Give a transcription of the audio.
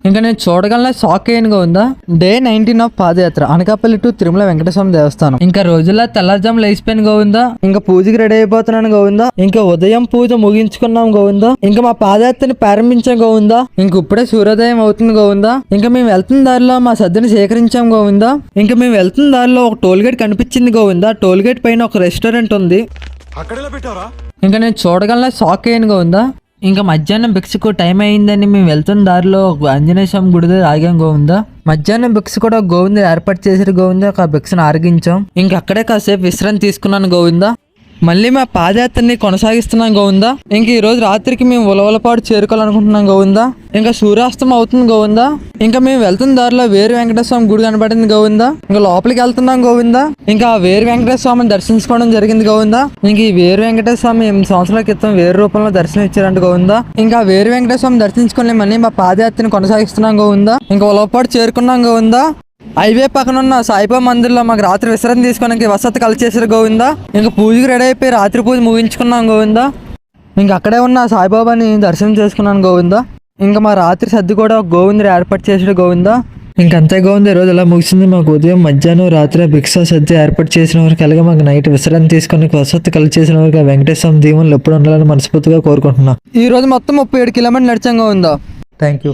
ఇంకా నేను చూడగలనే షాక్ అయ్యను Govinda. Day 19 of padayatra Anakapalli to Tirumala Venkateswara Devasthanam. ఇంకా రోజుల్లో తెల్లారుజాము లేచిపోయాను గోవిందా. ఇంకా పూజకి రెడీ అయిపోతున్నాను గోవిందా. ఇంకా ఉదయం పూజ ముగించుకున్నాం గోవిందా. ఇంకా మా పాదయాత్రని ప్రారంభించాం గోవిందా. ఇంక ఇప్పుడే సూర్యోదయం అవుతుంది గోవిందా. ఇంకా మేము వెళ్తున్న దారిలో మా సద్దుని సేకరించాం గోవిందా. ఇంకా మేము వెళ్తున్న దారిలో ఒక టోల్ గేట్ కనిపించింది గోవిందా. టోల్ గేట్ పైన ఒక రెస్టారెంట్ ఉంది. ఇంకా నేను చూడగలనే షాక్ అయ్యాను గోవిందా. ఇంకా మధ్యాహ్నం భిక్షకు టైం అయిందని మేము వెళ్తున్న దారిలో ఆంజనేయ స్వామి గుడి దగ్గర ఆగాం గోవిందా. మధ్యాహ్నం భిక్ష కూడా గోవింద ఏర్పాటు చేసారు గోవిందా. ఆ భిక్షను ఆరగించాం. ఇంక అక్కడే కాసేపు విశ్రాంతి తీసుకున్నాను గోవిందా. మళ్ళీ మా పాదయాత్రని కొనసాగిస్తున్నాం గోవిందా. ఇంక ఈ రోజు రాత్రికి మేము ఉలవలపాడు చేరుకోవాలనుకుంటున్నాం గోవిందా. ఇంకా సూర్యాస్తం అవుతుంది గోవిందా. ఇంకా మేము వెళ్తున్న దారిలో వేరు వెంకటేశ్వర స్వామి గుడి కనబడింది గోవిందా. ఇంకా లోపలికి వెళ్తున్నాం గోవిందా. ఇంకా ఆ వేరు వెంకటేశ్వర స్వామిని దర్శించుకోవడం జరిగింది గోవిందా. ఇంక ఈ వేరు వెంకటేశ్వర స్వామి 8 సంవత్సరాల క్రితం వేరు రూపంలో దర్శనం ఇచ్చారంట గోవిందా. ఇంకా వేరు వెంకటేశ్వర స్వామి దర్శించుకొని మళ్ళీ మా పాదయాత్రని కొనసాగిస్తున్నాం గోవిందా. ఇంకా ఉలవపాడు చేరుకున్నాం గోవిందా. హైవే పక్కన ఉన్న సాయిబాబా మందిర్లో మాకు రాత్రి విశ్రాంతి తీసుకోవడానికి వసతి కలిసేసారు గోవిందా. ఇంకా పూజకి రెడీ అయిపోయి రాత్రి పూజ ముగించుకున్నాం గోవిందా. ఇంకా అక్కడే ఉన్న సాయిబాబాని దర్శనం చేసుకున్నాను గోవిందా. ఇంకా మా రాత్రి సర్ది కూడా గోవిందుడు ఏర్పాటు చేసాడు గోవిందా. ఇంకంతే గోవిందా. ఈ రోజు ఎలా ముగిసింది. మాకు ఉదయం మధ్యాహ్నం రాత్రి భిక్ష సర్ది ఏర్పాటు చేసిన వారికి అలాగే మాకు నైట్ విశ్రాంతి తీసుకొని వసతి కలిసి చేసిన వారికి వెంకటేశ్వర దీవెనలు ఎప్పుడు ఉండాలని మనస్ఫూర్తిగా కోరుకుంటున్నా. ఈ రోజు మొత్తం 37 కిలోమీటర్లు నడిచాం గోవిందా. Thank you.